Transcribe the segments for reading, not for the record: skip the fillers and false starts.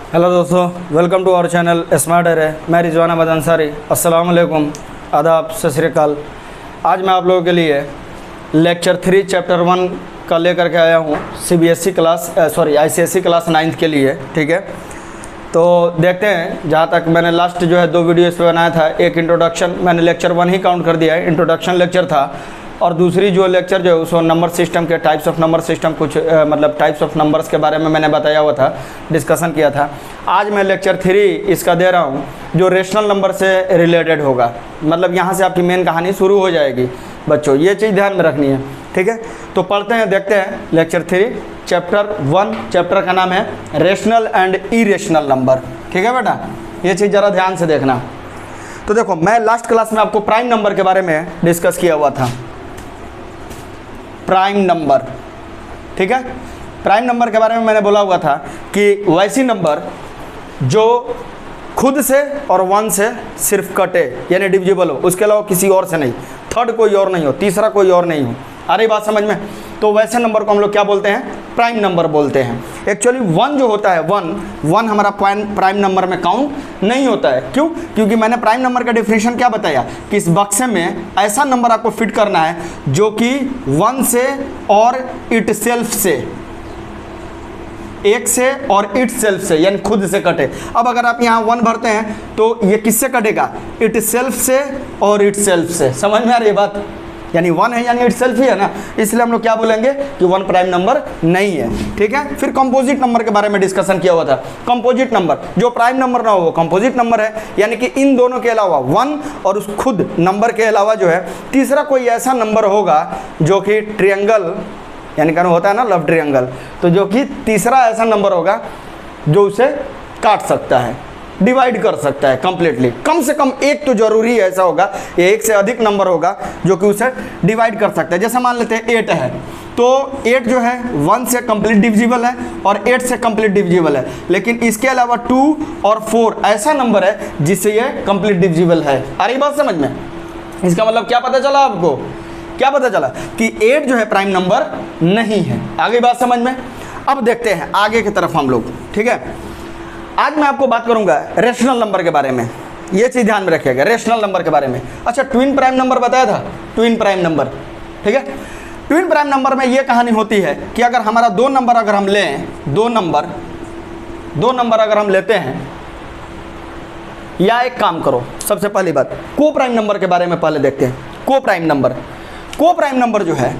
Hello दोस्तों, welcome to our channel smart array. मैं रिजवान अहमद अंसारी। अस्सलाम वालेकुम, आदाब, सत श्री अकाल। आज मैं आप लोगों के लिए लेक्चर 3 चैप्टर 1 का लेकर के आया हूँ ICSE क्लास 9th के लिए। ठीक है, तो देखते हैं। जहाँ तक मैंने लास्ट जो है 2 वीडियो इस पर बनाया था, एक इंट्रोडक्शन, मैंने लेक्चर 1 ही काउंट कर दिया है, इंट्रोडक्शन लेक्चर था, और दूसरी जो लेक्चर जो है उसको नंबर सिस्टम के टाइप्स ऑफ नंबर सिस्टम कुछ टाइप्स ऑफ नंबर्स के बारे में मैंने बताया हुआ था, डिस्कशन किया था। आज मैं लेक्चर 3 इसका दे रहा हूँ जो रेशनल नंबर से रिलेटेड होगा। मतलब यहाँ से आपकी मेन कहानी शुरू हो जाएगी बच्चों, ये चीज़ ध्यान में रखनी है। ठीक है, तो पढ़ते हैं, देखते हैं लेक्चर 3 चैप्टर 1। चैप्टर का नाम है रेशनल एंड इरेशनल नंबर। ठीक है बेटा, ये चीज़ ज़रा ध्यान से देखना। तो देखो, मैं लास्ट क्लास में आपको प्राइम नंबर के बारे में डिस्कस किया हुआ था, प्राइम नंबर। ठीक है, प्राइम नंबर के बारे में मैंने बोला हुआ था कि वैसी नंबर जो खुद से और 1 से सिर्फ कटे, यानी डिविजिबल हो, उसके अलावा किसी और से नहीं, थर्ड कोई और नहीं हो, तीसरा कोई और नहीं हो। आ रही बात समझ में? तो वैसे नंबर को हम लोग क्या बोलते हैं? प्राइम नंबर बोलते हैं। एक्चुअली 1 जो होता है, 1 हमारा प्राइम नंबर में काउंट नहीं होता है। क्यों? क्योंकि मैंने प्राइम नंबर का डेफिनेशन क्या बताया कि इस बक्से में ऐसा नंबर आपको फिट करना है जो कि 1 से और इट सेल्फ से, एक से और इट सेल्फ से, यानी खुद से कटे। अब अगर आप यहाँ 1 भरते हैं तो ये किससे कटेगा? इट सेल्फ से और इट सेल्फ से। समझ में आ रही है बात? यानी 1 है यानी इट सेल्फ ही है ना, इसलिए हम लोग क्या बोलेंगे कि 1 प्राइम नंबर नहीं है। ठीक है, फिर कंपोजिट नंबर के बारे में डिस्कशन किया हुआ था। कंपोजिट नंबर जो प्राइम नंबर ना हो वो कंपोजिट नंबर है, यानी कि इन दोनों के अलावा 1 और उस खुद नंबर के अलावा जो है तीसरा कोई ऐसा नंबर होगा जो कि ट्रायंगल, यानी कि होता है ना लव ट्रायंगल, तो जो कि तीसरा ऐसा नंबर होगा जो उसे काट सकता है, डिवाइड कर सकता है कंप्लीटली। कम से कम एक तो जरूरी ऐसा होगा, ये एक से अधिक नंबर होगा जो कि उसे डिवाइड कर सकता है। जैसे मान लेते हैं 8 है, तो 8 जो है 1 से कंप्लीट डिविजिबल है और 8 से कंप्लीट डिविजिबल है, लेकिन इसके अलावा 2 और 4 ऐसा नंबर है जिससे ये कंप्लीट डिविजिबल है। आ रही बात समझ में? इसका मतलब क्या पता चला आपको? क्या पता चला कि 8 जो है प्राइम नंबर नहीं है। आगे बात समझ में? अब देखते हैं आगे की तरफ हम लोग। ठीक है, आज मैं आपको बात करूंगा रेशनल नंबर के बारे में। ये चीज़ ध्यान में रखिएगा, रेशनल नंबर के बारे में। अच्छा, ट्विन प्राइम नंबर बताया था, ट्विन प्राइम नंबर। ठीक है, ट्विन प्राइम नंबर में ये कहानी होती है कि अगर हमारा 2 नंबर अगर हम लें, 2 नंबर अगर हम लेते हैं, या एक काम करो, सबसे पहली बात को प्राइम नंबर के बारे में पहले देखते हैं। को प्राइम नंबर जो है,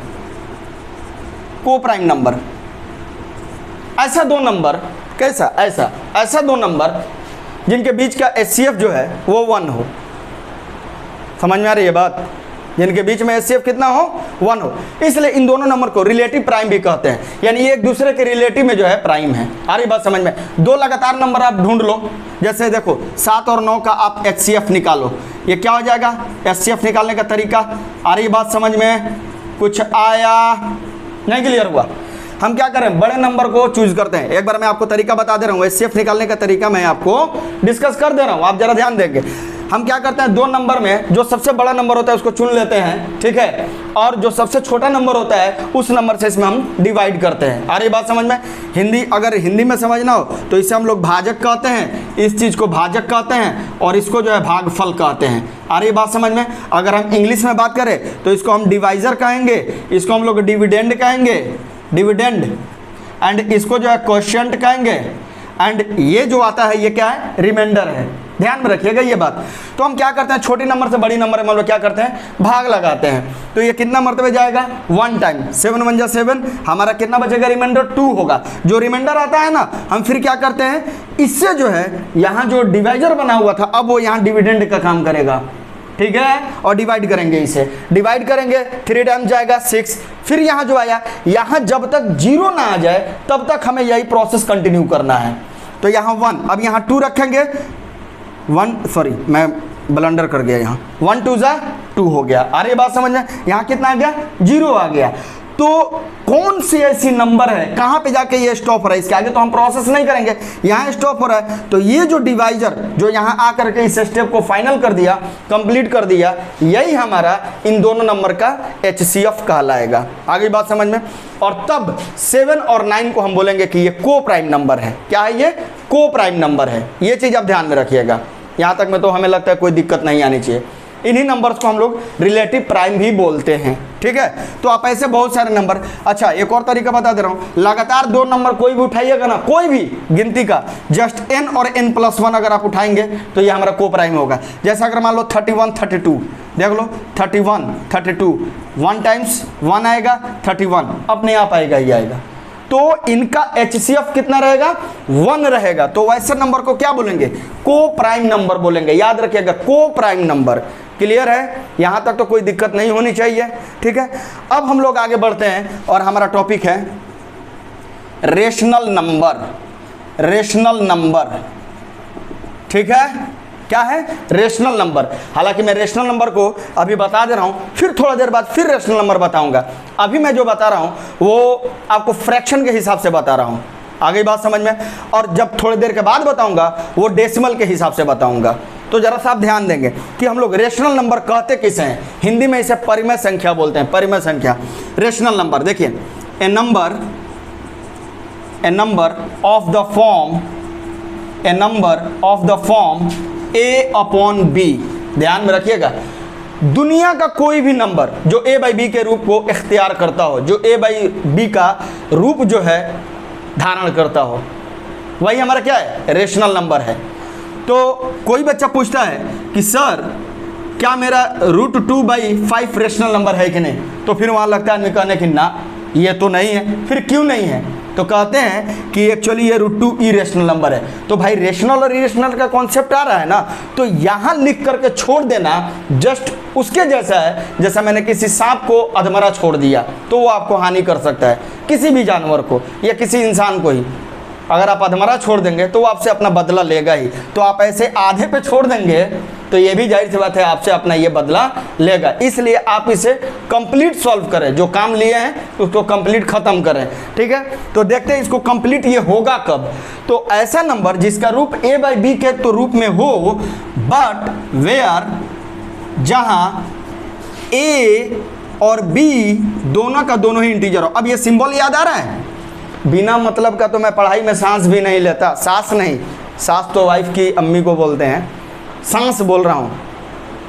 को प्राइम नंबर ऐसा 2 नंबर, कैसा? ऐसा 2 नंबर जिनके बीच का HCF जो है वो 1 हो। समझ में आ रही है बात? जिनके बीच में HCF कितना हो? 1 हो। इसलिए इन दोनों नंबर को रिलेटिव प्राइम भी कहते हैं, यानी ये एक दूसरे के रिलेटिव में जो है प्राइम है। आ रही बात समझ में? 2 लगातार नंबर आप ढूंढ लो, जैसे देखो 7 और 9 का आप HCF निकालो, ये क्या हो जाएगा? HCF निकालने का तरीका। आ रही बात समझ में? कुछ आया नहीं? क्लियर हुआ? हम क्या करें, बड़े नंबर को चूज करते हैं। एक बार मैं आपको तरीका बता दे रहा हूँ, HCF निकालने का तरीका मैं आपको डिस्कस कर दे रहा हूँ, आप जरा ध्यान देंगे। हम क्या करते हैं, 2 नंबर में जो सबसे बड़ा नंबर होता है उसको चुन लेते हैं, ठीक है, और जो सबसे छोटा नंबर होता है उस नंबर से इसमें हम डिवाइड करते हैं। आ रही बात समझ में? अगर हिंदी में समझना हो तो इसे हम लोग भाजक कहते हैं, इस चीज़ को भाजक कहते हैं, और इसको जो है भागफल कहते हैं। आ रही बात समझ में? अगर हम इंग्लिश में बात करें तो इसको हम डिवाइजर कहेंगे, इसको हम लोग डिविडेंड कहेंगे, डिविडेंड, एंड इसको जो है क्वोशिएंट कहेंगे, एंड ये जो आता है ये क्या है? रिमाइंडर है। ध्यान में रखिएगा ये बात। तो हम क्या करते हैं, छोटी नंबर से बड़ी नंबर में मतलब क्या करते हैं, भाग लगाते हैं। तो ये कितना मरतबे जाएगा? 1 टाइम। 7 1 जा 7, हमारा कितना बचेगा? रिमाइंडर 2 होगा। जो रिमाइंडर आता है ना, हम फिर क्या करते हैं, इससे जो है यहाँ जो डिवाइजर बना हुआ था, अब वो यहाँ डिविडेंड का काम करेगा। ठीक है, और डिवाइड करेंगे, इसे डिवाइड करेंगे, 3 टाइम जाएगा 6। फिर यहाँ जो आया, यहाँ जब तक 0 ना आ जाए तब तक हमें यही प्रोसेस कंटिन्यू करना है। तो यहाँ 1, अब यहाँ 2 रखेंगे, 1 सॉरी मैं ब्लंडर कर गया, यहाँ 1 2 जा 2 हो गया। आ रही बात समझ में? यहाँ कितना आ गया? 0 आ गया। तो कौन सी ऐसी नंबर है, कहाँ पे जाके ये स्टॉप हो रहा है? इसके आगे तो हम प्रोसेस नहीं करेंगे, यहाँ स्टॉप हो रहा है। तो ये जो डिवाइजर जो यहाँ आकर के इस स्टेप को फाइनल कर दिया, कंप्लीट कर दिया, यही हमारा इन दोनों नंबर का HCF कहलाएगा। आगे बात समझ में? और तब 7 और 9 को हम बोलेंगे कि ये को प्राइम नंबर है। क्या है ये? को प्राइम नंबर है। ये चीज़ आप ध्यान में रखिएगा। यहाँ तक में तो हमें लगता है कोई दिक्कत नहीं आनी चाहिए। इन्हीं नंबर्स को हम लोग रिलेटिव प्राइम भी बोलते हैं, ठीक है। तो आप ऐसे बहुत सारे नंबर, अच्छा एक और तरीका बता दे रहा हूँ, लगातार 2 नंबर कोई भी उठाइएगा ना, कोई भी गिनती का, जस्ट n और n+1 अगर आप उठाएंगे तो ये हमारा को प्राइम होगा। जैसे अगर मान लो 31 32, देख लो 31 32, 1 टाइम्स 1 आएगा 31, अपने आप आएगा ही आएगा। तो इनका HCF कितना रहेगा? 1 रहेगा। तो वैसे नंबर को क्या बोलेंगे? को प्राइम नंबर बोलेंगे। याद रखिएगा, को प्राइम नंबर। क्लियर है? यहां तक तो कोई दिक्कत नहीं होनी चाहिए, ठीक है। अब हम लोग आगे बढ़ते हैं और हमारा टॉपिक है रेशनल नंबर। रेशनल नंबर, ठीक है। क्या है? Rational number. हालांकि मैं रेशनल नंबर को अभी बता दे रहा हूं, फिर थोड़ा देर बाद फिर रेशनल नंबर बताऊंगा। अभी मैं जो बता रहा हूं वो आपको फ्रैक्शन के हिसाब से बता रहा हूं। आगे बात समझ में? और जब थोड़ी देर के बाद बताऊंगा वो डेसिमल के हिसाब से बताऊंगा। तो जरा सा आप ध्यान देंगे कि हम लोग रेशनल नंबर कहते किसे हैं? हिंदी में इसे परिमेय संख्या बोलते हैं, परिमेय संख्या। रेशनल नंबर देखिए, a number of the form, a number of the form a/b। ध्यान में रखिएगा, दुनिया का कोई भी नंबर जो a/b के रूप को इख्तियार करता हो, जो a/b का रूप जो है धारण करता हो, वही हमारा क्या है? रेशनल नंबर है। तो कोई बच्चा पूछता है कि सर क्या मेरा √2/5 रेशनल नंबर है कि नहीं? तो फिर वहाँ लगता है आदमी कहने कि ना ये तो नहीं है। फिर क्यों नहीं है? तो कहते हैं कि एक्चुअली ये √2 इरेशनल नंबर है। तो भाई रेशनल और इरेशनल का कॉन्सेप्ट आ रहा है ना, तो यहाँ लिख करके छोड़ देना जस्ट उसके जैसा है जैसा मैंने किसी सांप को अधमरा छोड़ दिया तो वो आपको हानि कर सकता है, किसी भी जानवर को या किसी इंसान को ही। अगर आप अधमरा छोड़ देंगे तो वो आपसे अपना बदला लेगा ही। तो आप ऐसे आधे पे छोड़ देंगे तो ये भी जाहिर सी बात है आपसे अपना ये बदला लेगा। इसलिए आप इसे कंप्लीट सॉल्व करें, जो काम लिए हैं उसको कंप्लीट खत्म करें, ठीक है। तो देखते हैं इसको कंप्लीट ये होगा कब। तो ऐसा नंबर जिसका रूप a/b के तो रूप में हो, बट वेयर, जहां a और b दोनों का दोनों ही इंटीजर हो। अब ये सिंबल याद आ रहा है? बिना मतलब का तो मैं पढ़ाई में सांस भी नहीं लेता। सांस नहीं, सांस तो वाइफ की अम्मी को बोलते हैं, सांस बोल रहा हूँ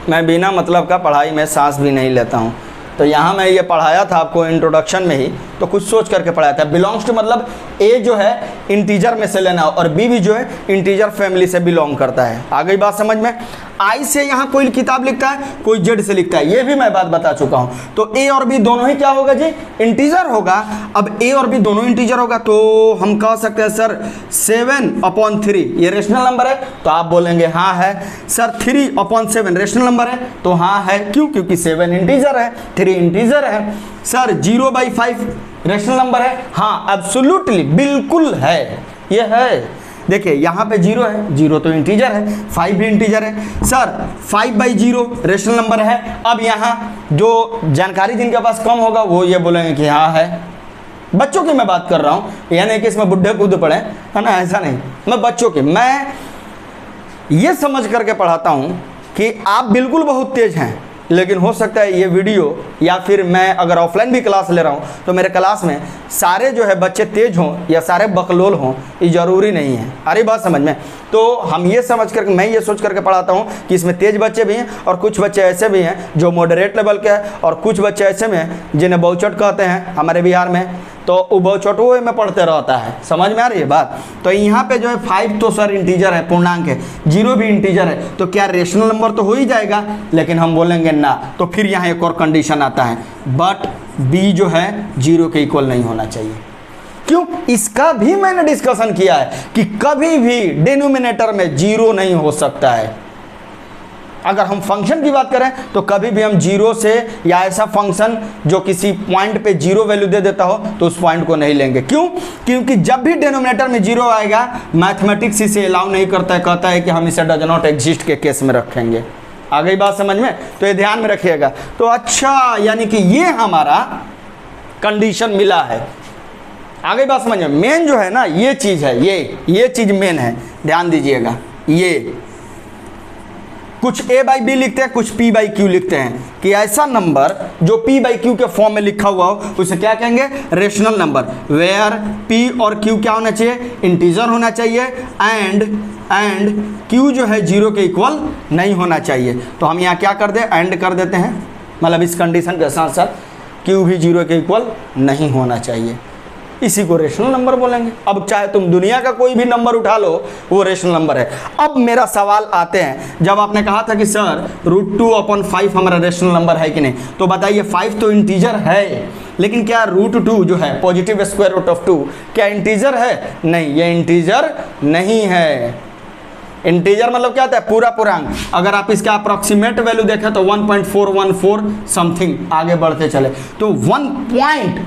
मैं। बिना मतलब का पढ़ाई में सांस भी नहीं लेता हूँ। तो यहाँ मैं ये पढ़ाया था आपको इंट्रोडक्शन में ही, तो कुछ सोच करके पढ़ाया था। बिलोंग्स टू मतलब ए जो है इंटीजर में से लेना और बी भी जो है इंटीजर फैमिली से बिलोंग करता है। आ गई बात समझ में? आई से यहाँ कोई किताब लिखता है, कोई जेड से लिखता है, ये भी मैं बात बता चुका हूँ। तो ए और बी दोनों ही क्या होगा जी? इंटीजर होगा। अब ए और बी दोनों इंटीजर होगा तो हम कह सकते हैं सर 7/3 ये रेशनल नंबर है। तो आप बोलेंगे हाँ है। सर 3/7 रेशनल नंबर है? तो हाँ है। क्यों? क्योंकि 7 इंटीजर है, 3 इंटीजर है। सर 0/5 रेशनल नंबर है? हाँ एब्सोल्युटली, बिल्कुल है, ये है। देखिए यहाँ पे 0 है, 0 तो इंटीजर है, 5 भी इंटीजर है। सर 5/0 रेशनल नंबर है? अब यहाँ जो जानकारी जिनके पास कम होगा वो ये बोलेंगे कि हाँ है। बच्चों की मैं बात कर रहा हूँ, यानी कि इसमें बुढ़े कूद पड़े, है ना, ऐसा नहीं। मैं बच्चों की, मैं ये समझ करके पढ़ाता हूँ कि आप बिल्कुल बहुत तेज हैं, लेकिन हो सकता है ये वीडियो या फिर मैं अगर ऑफलाइन भी क्लास ले रहा हूँ तो मेरे क्लास में सारे जो है बच्चे तेज हों या सारे बकलोल हों, ये ज़रूरी नहीं है। अरे बात समझ में? तो हम ये समझ कर, मैं ये सोच करके पढ़ाता हूँ कि इसमें तेज बच्चे भी हैं और कुछ बच्चे ऐसे भी हैं जो मॉडरेट लेवल के हैं और कुछ बच्चे ऐसे में हैं जिन्हें बहुचट कहते हैं हमारे बिहार में। तो वो बहुचटुए में पढ़ते रहता है। समझ में आ रही है बात? तो यहाँ पे जो है 5 तो सर इंटीजर है, पूर्णांक है, 0 भी इंटीजर है, तो क्या रेशनल नंबर तो हो ही जाएगा? लेकिन हम बोलेंगे ना। तो फिर यहाँ एक और कंडीशन आता है, बट बी जो है 0 के इक्वल नहीं होना चाहिए। क्यों? इसका भी मैंने डिस्कशन किया है कि कभी भी डिनोमिनेटर में 0 नहीं हो सकता है। अगर हम फंक्शन की बात करें तो कभी भी हम 0 से या ऐसा फंक्शन जो किसी पॉइंट पे 0 वैल्यू दे देता हो तो उस पॉइंट को नहीं लेंगे। क्यों? क्योंकि जब भी डिनोमिनेटर में 0 आएगा मैथमेटिक्स इसे अलाउ नहीं करता है, कहता है कि हम इसे डज नॉट एग्जिस्ट के केस में रखेंगे। आ गई बात समझ में? तो ये ध्यान में रखिएगा। तो अच्छा, यानी कि ये हमारा कंडीशन मिला है। आ गई बात समझ में? मेन जो है ना ये चीज़ है, ये चीज़ मेन है, ध्यान दीजिएगा। ये कुछ a बाई बी लिखते हैं, कुछ p बाई क्यू लिखते हैं, कि ऐसा नंबर जो p बाई क्यू के फॉर्म में लिखा हुआ हो उसे क्या कहेंगे, रेशनल नंबर, वेयर p और q क्या होना चाहिए, इंटीजर होना चाहिए, एंड q जो है 0 के इक्वल नहीं होना चाहिए। तो हम यहाँ क्या कर दे, एंड कर देते हैं, मतलब इस कंडीशन के साथ साथ q भी 0 के इक्वल नहीं होना चाहिए, इसी को रेशनल नंबर बोलेंगे। अब चाहे तुम दुनिया का कोई भी नंबर उठा लो वो रेशनल नंबर है। अब मेरा सवाल आते हैं, जब आपने कहा था कि सर √2/5 हमारा रेशनल नंबर है कि नहीं, तो बताइए 5 तो इंटीजर है, लेकिन क्या √2 जो है पॉजिटिव स्क्वायर रूट ऑफ 2 क्या इंटीजर है, नहीं, ये इंटीजर नहीं है। इंटीजर मतलब क्या होता है, पूरा पूर्णांक। अगर आप इसका अप्रॉक्सीमेट वैल्यू देखें तो 1.414 समथिंग आगे बढ़ते चले, तो 1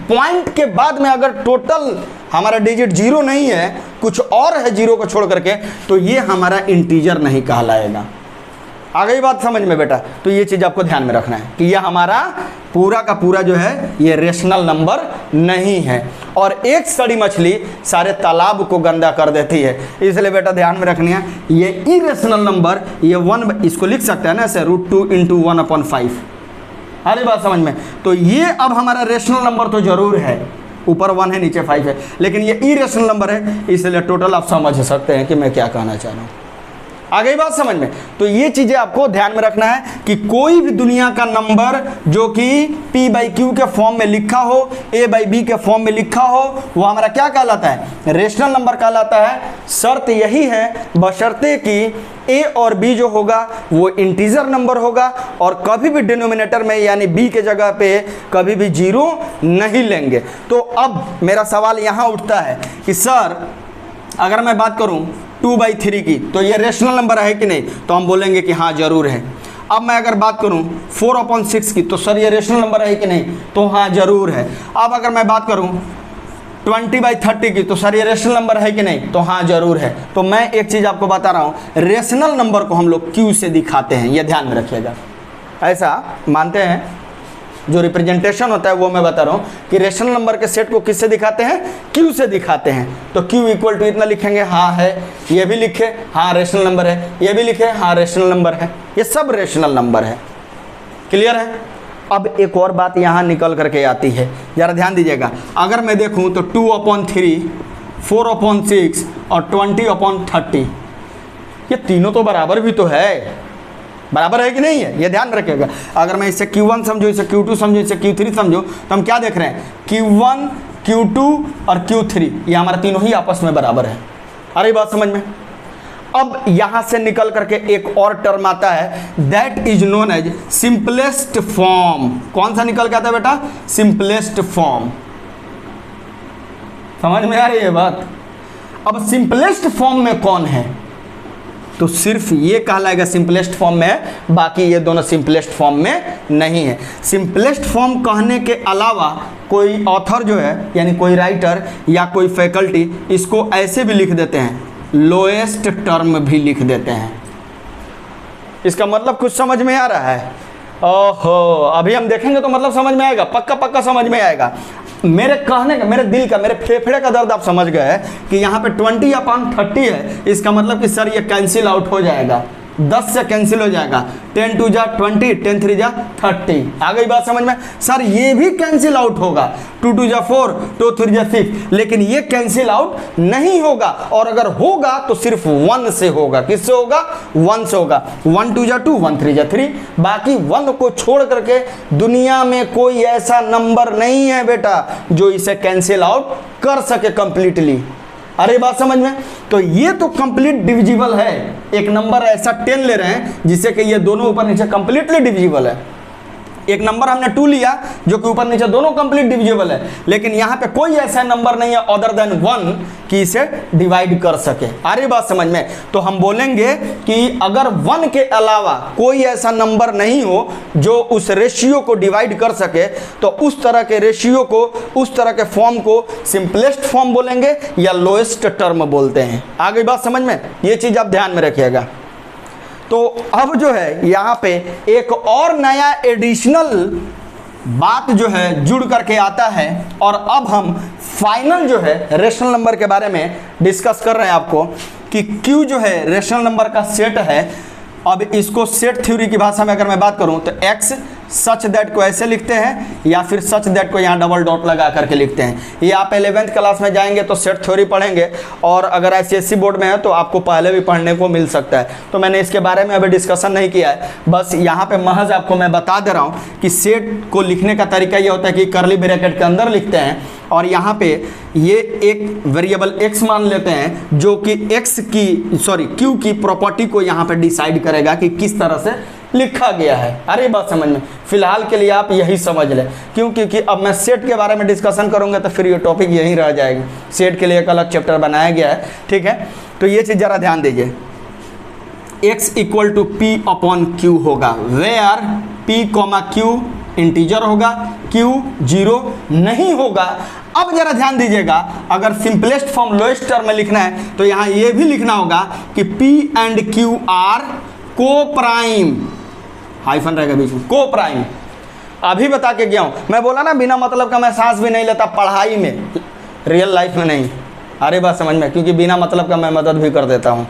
पॉइंट के बाद में अगर टोटल हमारा डिजिट 0 नहीं है, कुछ और है 0 को छोड़ करके, तो ये हमारा इंटीजर नहीं कहलाएगा। आ गई बात समझ में बेटा? तो ये चीज़ आपको ध्यान में रखना है कि यह हमारा पूरा का पूरा जो है ये रेशनल नंबर नहीं है। और एक सड़ी मछली सारे तालाब को गंदा कर देती है, इसलिए बेटा ध्यान में रखनी है, ये इरेशनल नंबर, ये 1 इसको लिख सकते हैं ना ऐसे, √2 × 1/5। अरे बात समझ में? तो ये अब हमारा रेशनल नंबर तो जरूर है, ऊपर 1 है नीचे 5 है, लेकिन ये इरेशनल नंबर है, इसलिए टोटल आप समझ सकते हैं कि मैं क्या कहना चाह रहा हूँ। आ गई बात समझ में? तो ये चीज़ें आपको ध्यान में रखना है कि कोई भी दुनिया का नंबर जो कि p बाई क्यू के फॉर्म में लिखा हो, a बाई बी के फॉर्म में लिखा हो, वो हमारा क्या कहलाता है, रेशनल नंबर कहलाता है। शर्त यही है, बशर्ते कि a और b जो होगा वो इंटीजर नंबर होगा और कभी भी डिनोमिनेटर में यानी b के जगह पे कभी भी 0 नहीं लेंगे। तो अब मेरा सवाल यहाँ उठता है कि सर अगर मैं बात करूँ 2/3 की, तो ये रेशनल नंबर है कि नहीं, तो हम बोलेंगे कि हाँ जरूर है। अब मैं अगर बात करूं 4/6 की, तो सर ये रेशनल नंबर है कि नहीं, तो हाँ जरूर है। अब अगर मैं बात करूं 20/30 की, तो सर ये रेशनल नंबर है कि नहीं, तो हाँ जरूर है। तो मैं एक चीज़ आपको बता रहा हूँ, रेशनल नंबर को हम लोग क्यू से दिखाते हैं, ये ध्यान में रखिएगा। ऐसा मानते हैं, जो रिप्रेजेंटेशन होता है वो मैं बता रहा हूँ कि रेशनल नंबर के सेट को किससे दिखाते हैं, क्यू से दिखाते हैं। तो क्यू इक्वल टू इतना लिखेंगे, हाँ है, ये भी लिखे हाँ रेशनल नंबर है, ये भी लिखे हाँ रेशनल नंबर है, ये सब रेशनल नंबर है। क्लियर है? अब एक और बात यहाँ निकल करके आती है, ज़रा ध्यान दीजिएगा। अगर मैं देखूँ तो 2/3, 4/6 और 20/30, ये तीनों तो बराबर भी तो है, बराबर है कि नहीं है, ये ध्यान रखिएगा। अगर मैं इसे Q1 समझूँ, इसे Q2 समझूँ, इसे Q3 समझूँ, तो हम क्या देख रहे हैं, Q1 Q2 और Q3 ये हमारा तीनों ही आपस में बराबर है। अरे बात समझ में? अब यहाँ से निकल करके एक और टर्म आता है, that is known as simplest form. कौन सा निकल के आता है बेटा, सिंपलेस्ट फॉर्म। समझ में आ रही है बात? अब सिंपलेस्ट फॉर्म में कौन है, तो सिर्फ ये कहलाएगा सिंपलेस्ट फॉर्म में, बाकी ये दोनों सिंपलेस्ट फॉर्म में नहीं है। सिंपलेस्ट फॉर्म कहने के अलावा कोई ऑथर जो है यानी कोई राइटर या कोई फैकल्टी इसको ऐसे भी लिख देते हैं, लोएस्ट टर्म भी लिख देते हैं। इसका मतलब कुछ समझ में आ रहा है? ओहो, अभी हम देखेंगे तो मतलब समझ में आएगा, पक्का पक्का समझ में आएगा। मेरे कहने का, मेरे दिल का, मेरे फेफड़े का दर्द आप समझ गए कि यहाँ पे 20/30 है, इसका मतलब कि सर ये कैंसिल आउट हो जाएगा, 10 से कैंसिल हो जाएगा, 10 2 जा 20, 10 3 जा 30। आ गई बात समझ में? सर ये भी कैंसिल आउट होगा, 2 2 जा 4, 2 3 जा 6, लेकिन ये कैंसिल आउट नहीं होगा, और अगर होगा तो सिर्फ 1 से होगा। किससे होगा? 1 से होगा। 1 2 जा 2, 1 3 जा 3, बाकी 1 को छोड़ करके दुनिया में कोई ऐसा नंबर नहीं है बेटा जो इसे कैंसिल आउट कर सके कंप्लीटली। अरे बात समझ में? तो ये तो कंप्लीट डिविजिबल है। एक नंबर ऐसा 10 ले रहे हैं जिससे कि ये दोनों ऊपर नीचे कंप्लीटली डिविजिबल है। एक नंबर हमने 2 लिया जो कि ऊपर नीचे दोनों कंप्लीट डिविजिबल है, लेकिन यहाँ पे कोई ऐसा नंबर नहीं है अदर देन 1 कि इसे डिवाइड कर सके। अरे बात समझ में? तो हम बोलेंगे कि अगर 1 के अलावा कोई ऐसा नंबर नहीं हो जो उस रेशियो को डिवाइड कर सके, तो उस तरह के रेशियो को, उस तरह के फॉर्म को सिंपलेस्ट फॉर्म बोलेंगे या लोएस्ट टर्म बोलते हैं। आ गई बात समझ में? ये चीज़ आप ध्यान में रखिएगा। तो अब जो है यहाँ पे एक और नया एडिशनल बात जो है जुड़ करके आता है, और अब हम फाइनल जो है रेशनल नंबर के बारे में डिस्कस कर रहे हैं आपको कि Q जो है रेशनल नंबर का सेट है अब इसको सेट थ्योरी की भाषा में अगर मैं बात करूं तो एक्स सच दैट को ऐसे लिखते हैं या फिर सच दैट को यहाँ डबल डॉट लगा करके लिखते हैं। ये आप 11th क्लास में जाएंगे तो सेट थ्योरी पढ़ेंगे, और अगर ICSE बोर्ड में है तो आपको पहले भी पढ़ने को मिल सकता है। तो मैंने इसके बारे में अभी डिस्कशन नहीं किया है, बस यहाँ पे महज आपको मैं बता दे रहा हूँ कि सेट को लिखने का तरीका ये होता है कि कर्ली ब्रैकेट के अंदर लिखते हैं और यहाँ पे ये एक वेरिएबल x मान लेते हैं जो कि Q की प्रॉपर्टी को यहाँ पे डिसाइड करेगा कि किस तरह से लिखा गया है। अरे बात समझ में, फिलहाल के लिए आप यही समझ लें, क्योंकि अब मैं सेट के बारे में डिस्कशन करूंगा तो फिर ये टॉपिक यहीं रह जाएगी। सेट के लिए एक अलग चैप्टर बनाया गया है, ठीक है। तो ये चीज़ ज़रा ध्यान दीजिए, x equal to P upon Q होगा, where P comma Q integer होगा, Q 0 नहीं होगा। अब जरा ध्यान दीजिएगा, अगर सिंपलेस्ट फॉर्म लोएस्ट टर्म में लिखना है तो यहाँ ये भी लिखना होगा कि P एंड Q आर को प्राइम, हाइफन रहेगा बीच में, को प्राइम। अभी बता के गया हूँ, मैं बोला ना बिना मतलब का मैं सांस भी नहीं लेता पढ़ाई में, रियल लाइफ में नहीं। अरे बात समझ में, क्योंकि बिना मतलब का मैं मदद भी कर देता हूँ।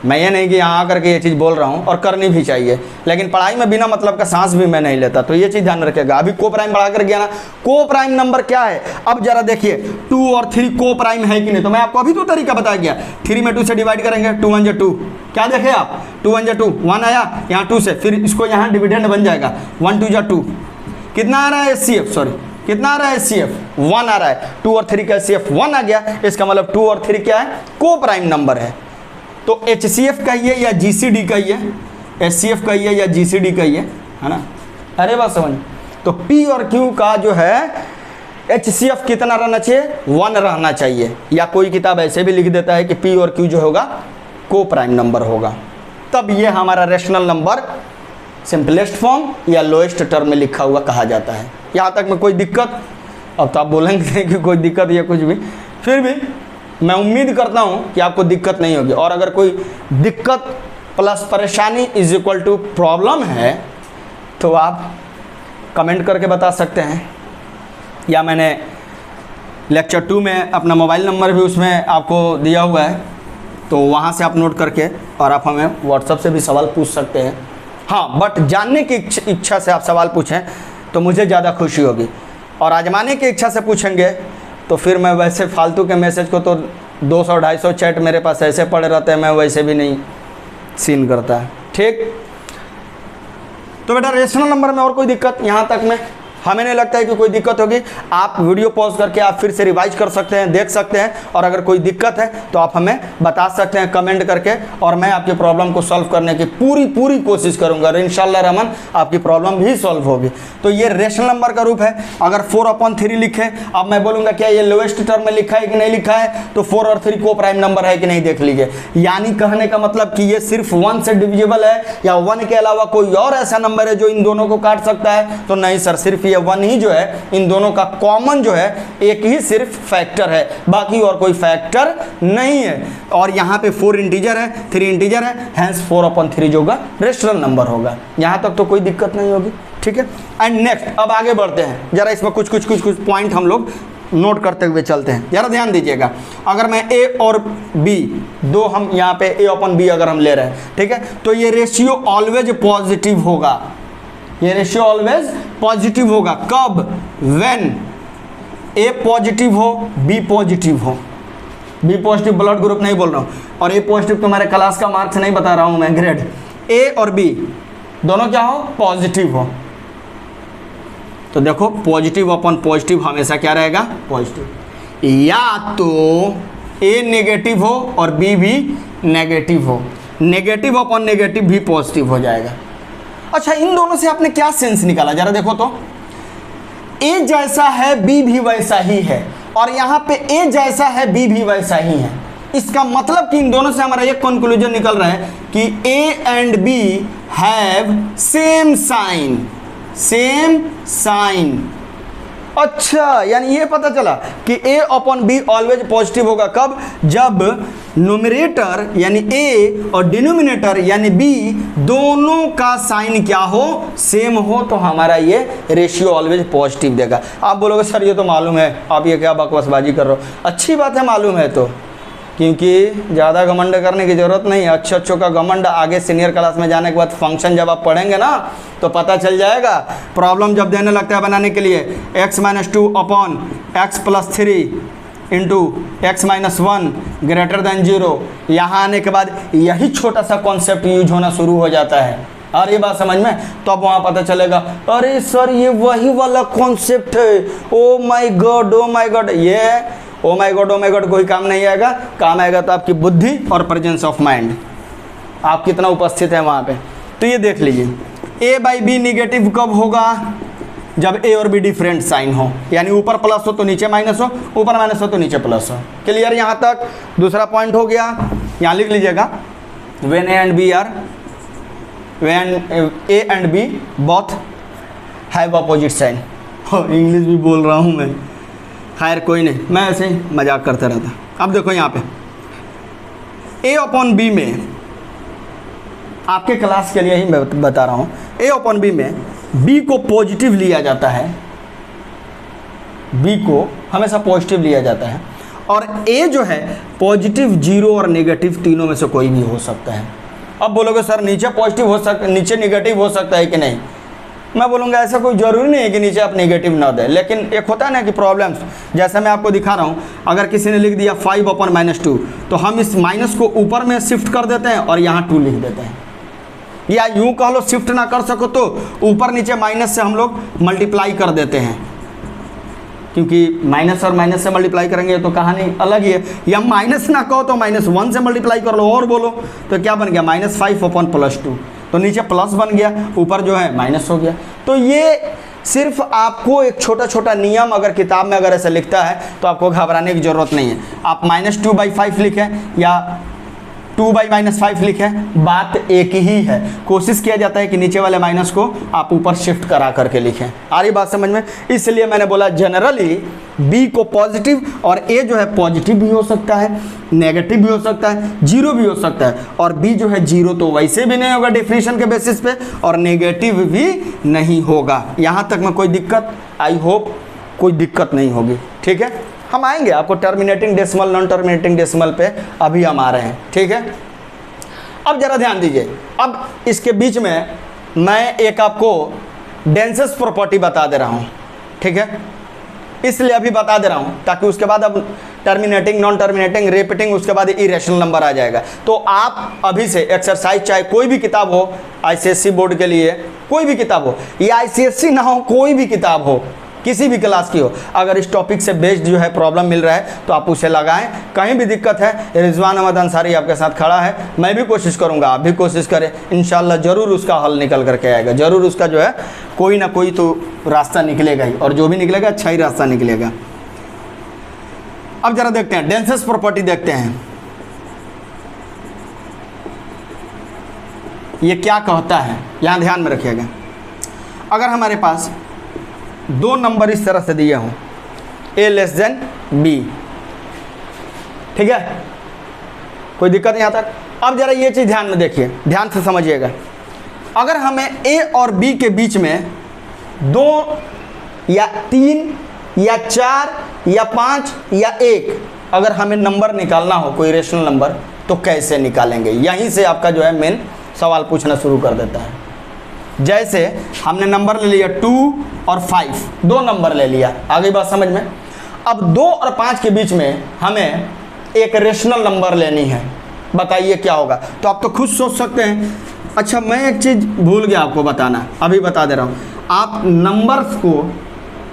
मैं ये नहीं कि यहाँ आकर के ये चीज़ बोल रहा हूँ, और करनी भी चाहिए, लेकिन पढ़ाई में बिना मतलब का सांस भी मैं नहीं लेता, तो ये चीज़ ध्यान रखिएगा। अभी को प्राइम बढ़ा कर गया ना, को प्राइम नंबर क्या है। अब जरा देखिए 2 और 3 को प्राइम है कि नहीं, तो मैं आपको अभी तो तरीका बताया गया। 3 में 2 से डिवाइड करेंगे, 2 1 2, क्या देखे आप, 2 1 2, 1 आया यहाँ 2 से, फिर इसको यहाँ डिविडेंड बन जाएगा, 1 2 2, कितना आ रहा है HCF, सॉरी कितना आ रहा है HCF, 1 आ रहा है। 2 और 3 का HCF 1 आ गया, इसका मतलब 2 और 3 क्या है, को प्राइम नंबर है। तो HCF कहिए या GCD कहिए, HCF कहिए या GCD कहिए, है ना। अरे बात समझ, तो P और Q का जो है HCF कितना रहना चाहिए, 1 रहना चाहिए। या कोई किताब ऐसे भी लिख देता है कि P और Q जो होगा को प्राइम नंबर होगा, तब ये हमारा रेशनल नंबर सिंपलेस्ट फॉर्म या लोएस्ट टर्म में लिखा हुआ कहा जाता है। यहाँ तक में कोई दिक्कत, अब तो आप बोलेंगे कि कोई दिक्कत या कुछ भी, फिर भी मैं उम्मीद करता हूँ कि आपको दिक्कत नहीं होगी। और अगर कोई दिक्कत प्लस परेशानी इज इक्वल टू प्रॉब्लम है तो आप कमेंट करके बता सकते हैं, या मैंने लेक्चर 2 में अपना मोबाइल नंबर भी उसमें आपको दिया हुआ है, तो वहाँ से आप नोट करके और आप हमें व्हाट्सएप से भी सवाल पूछ सकते हैं। हाँ, बट जानने की इच्छा से आप सवाल पूछें तो मुझे ज़्यादा खुशी होगी, और आजमाने की इच्छा से पूछेंगे तो फिर मैं वैसे फालतू के मैसेज को तो 200-250 चैट मेरे पास ऐसे पड़े रहते हैं, मैं वैसे भी नहीं सीन करता है, ठीक। तो बेटा रेशनल नंबर में और कोई दिक्कत यहाँ तक में हमें नहीं लगता है कि कोई दिक्कत होगी। आप वीडियो पॉज करके आप फिर से रिवाइज कर सकते हैं, देख सकते हैं, और अगर कोई दिक्कत है तो आप हमें बता सकते हैं कमेंट करके, और मैं आपकी प्रॉब्लम को सॉल्व करने की पूरी कोशिश करूंगा, और इंशाल्लाह रहमान आपकी प्रॉब्लम भी सॉल्व होगी। तो ये रेशनल नंबर का रूप है। अगर 4/3 लिखे, अब मैं बोलूँगा क्या ये लोएस्ट टर्म में लिखा है कि नहीं लिखा है, तो 4 और 3 को प्राइम नंबर है कि नहीं देख लीजिए। यानी कहने का मतलब कि ये सिर्फ 1 से डिविजिबल है, या 1 के अलावा कोई और ऐसा नंबर है जो इन दोनों को काट सकता है, तो नहीं सर, सिर्फ ये 1 ही जो है इन दोनों का कॉमन जो है, एक ही सिर्फ फैक्टर है, बाकी और कोई फैक्टर नहीं है। और यहाँ पे 4 इंटीजर है, 3 इंटीजर है, हैंस 4/3 जो होगा रेशनल नंबर होगा। यहाँ तक तो कोई दिक्कत नहीं होगी, ठीक है। एंड नेक्स्ट अब आगे बढ़ते हैं, जरा इसमें कुछ पॉइंट हम लोग नोट करते हुए चलते हैं। जरा ध्यान दीजिएगा, अगर मैं A और B दो, हम यहाँ पे A/B अगर हम ले रहे हैं, ठीक है, तो ये रेशियो ऑलवेज पॉजिटिव होगा, ये रेशियो ऑलवेज पॉजिटिव होगा। कब, व्हेन A पॉजिटिव हो, B पॉजिटिव हो। B पॉजिटिव ब्लड ग्रुप नहीं बोल रहा हूँ, और A पॉजिटिव तुम्हारे क्लास का मार्क्स नहीं बता रहा हूँ मैं, ग्रेड। A और B दोनों क्या हो, पॉजिटिव हो। तो देखो पॉजिटिव अपन पॉजिटिव हमेशा क्या रहेगा, पॉजिटिव। या तो A नेगेटिव हो और B भी नेगेटिव हो, नेगेटिव अपन नेगेटिव भी पॉजिटिव हो जाएगा। अच्छा, इन दोनों से आपने क्या सेंस निकाला, जरा देखो तो। A जैसा है B भी वैसा ही है, और यहाँ पे A जैसा है B भी वैसा ही है। इसका मतलब कि इन दोनों से हमारा एक कंक्लूजन निकल रहा है कि A and B have same sign, same sign. अच्छा, यानी ये पता चला कि A/B ऑलवेज पॉजिटिव होगा। कब, जब न्यूमरेटर यानी A और डिनोमिनेटर यानी B दोनों का साइन क्या हो, सेम हो, तो हमारा ये रेशियो ऑलवेज पॉजिटिव देगा। आप बोलोगे सर ये तो मालूम है, आप ये क्या बकवासबाजी कर रहे हो। अच्छी बात है, मालूम है तो क्योंकि ज़्यादा घमंड करने की ज़रूरत नहीं है। अच्छों का घमंड आगे सीनियर क्लास में जाने के बाद फंक्शन जब आप पढ़ेंगे ना तो पता चल जाएगा। प्रॉब्लम जब देने लगता है बनाने के लिए x-2 upon x+3 into x-1 greater than 0, यहाँ आने के बाद यही छोटा सा कॉन्सेप्ट यूज होना शुरू हो जाता है। और ये बात समझ में, तो अब वहाँ पता चलेगा अरे सर ये वही वाला कॉन्सेप्ट है, oh my God oh my God. ये ओ माय गॉड कोई काम नहीं आएगा, काम आएगा तो आपकी बुद्धि और प्रेजेंस ऑफ माइंड, आप कितना उपस्थित है वहाँ पे। तो ये देख लीजिए a/b निगेटिव कब होगा, जब a और b डिफरेंट साइन हो, यानी ऊपर प्लस हो तो नीचे माइनस हो, ऊपर माइनस हो तो नीचे प्लस हो। क्लियर यहाँ तक? दूसरा पॉइंट हो गया, यहाँ लिख लीजिएगा when a and b both have opposite sign। English भी बोल रहा हूँ मैं, खैर कोई नहीं, मैं ऐसे ही मजाक करता रहता। अब देखो यहाँ पे a अपॉन b में, आपके क्लास के लिए ही मैं बता रहा हूँ, a अपॉन b में b को पॉजिटिव लिया जाता है, b को हमेशा पॉजिटिव लिया जाता है, और a जो है पॉजिटिव, जीरो और नेगेटिव तीनों में से कोई भी हो सकता है। अब बोलोगे सर नीचे पॉजिटिव हो सकता, नीचे नेगेटिव हो सकता है कि नहीं? मैं बोलूँगा ऐसा कोई ज़रूरी नहीं है कि नीचे आप नेगेटिव ना दें, लेकिन एक होता है ना कि प्रॉब्लम्स, जैसा मैं आपको दिखा रहा हूँ, अगर किसी ने लिख दिया 5 अपॉन -2 तो हम इस माइनस को ऊपर में शिफ्ट कर देते हैं और यहाँ 2 लिख देते हैं, या यूँ कह लो शिफ्ट ना कर सको तो ऊपर नीचे माइनस से हम लोग मल्टीप्लाई कर देते हैं, क्योंकि माइनस और माइनस से मल्टीप्लाई करेंगे तो कहानी अलग ही है। या माइनस ना कहो तो -1 से मल्टीप्लाई कर लो और बोलो तो क्या बन गया, -5 अपॉन +2, तो नीचे प्लस बन गया, ऊपर जो है माइनस हो गया। तो ये सिर्फ आपको एक छोटा छोटा नियम, अगर किताब में अगर ऐसा लिखता है तो आपको घबराने की ज़रूरत नहीं है। आप -2/5 लिखें या 2/-5 लिखें, बात एक ही है। कोशिश किया जाता है कि नीचे वाले माइनस को आप ऊपर शिफ्ट करा करके लिखें। आ रही बात समझ में? इसलिए मैंने बोला जनरली b को पॉजिटिव, और a जो है पॉजिटिव भी हो सकता है, नेगेटिव भी हो सकता है, जीरो भी हो सकता है, और b जो है जीरो तो वैसे भी नहीं होगा डेफिनेशन के बेसिस पे, और नेगेटिव भी नहीं होगा। यहाँ तक में कोई दिक्कत, आई होप कोई दिक्कत नहीं होगी, ठीक है। हम आएंगे आपको terminating decimal, non terminating decimal पे अभी हम आ रहे हैं, ठीक है। अब जरा ध्यान दीजिए, अब इसके बीच में मैं एक आपको डेंसेस प्रॉपर्टी बता दे रहा हूँ, ठीक है, इसलिए अभी बता दे रहा हूँ ताकि उसके बाद अब टर्मिनेटिंग, नॉन टर्मिनेटिंग, रिपीटिंग, उसके बाद इरेशनल नंबर आ जाएगा। तो आप अभी से एक्सरसाइज, चाहे कोई भी किताब हो, ICSE बोर्ड के लिए कोई भी किताब हो, या ICSE ना हो, कोई भी किताब हो, किसी भी क्लास की हो, अगर इस टॉपिक से बेस्ड जो है प्रॉब्लम मिल रहा है तो आप उसे लगाएं। कहीं भी दिक्कत है, रिजवान अहमद अंसारी आपके साथ खड़ा है, मैं भी कोशिश करूंगा, आप भी कोशिश करें, इंशाल्लाह ज़रूर उसका हल निकल करके आएगा, ज़रूर उसका जो है कोई ना कोई तो रास्ता निकलेगा ही, और जो भी निकलेगा अच्छा ही रास्ता निकलेगा। अब जरा देखते हैं डेंसेस प्रॉपर्टी, देखते हैं ये क्या कहता है, यहाँ ध्यान में रखिएगा। अगर हमारे पास दो नंबर इस तरह से दिए हों, a लेस देन b, ठीक है, कोई दिक्कत नहीं आता। अब जरा ये चीज़ ध्यान में देखिए, ध्यान से समझिएगा। अगर हमें a और b के बीच में 2 या 3 या 4 या 5 या 1 अगर हमें नंबर निकालना हो, कोई रेशनल नंबर, तो कैसे निकालेंगे? यहीं से आपका जो है मेन सवाल पूछना शुरू कर देता है। जैसे हमने नंबर ले लिया 2 और 5, 2 नंबर ले लिया, आगे बात समझ में। अब 2 और 5 के बीच में हमें एक रेशनल नंबर लेनी है, बताइए क्या होगा? तो आप तो खुद सोच सकते हैं। अच्छा, मैं एक चीज़ भूल गया आपको बताना, अभी बता दे रहा हूँ। आप नंबर्स को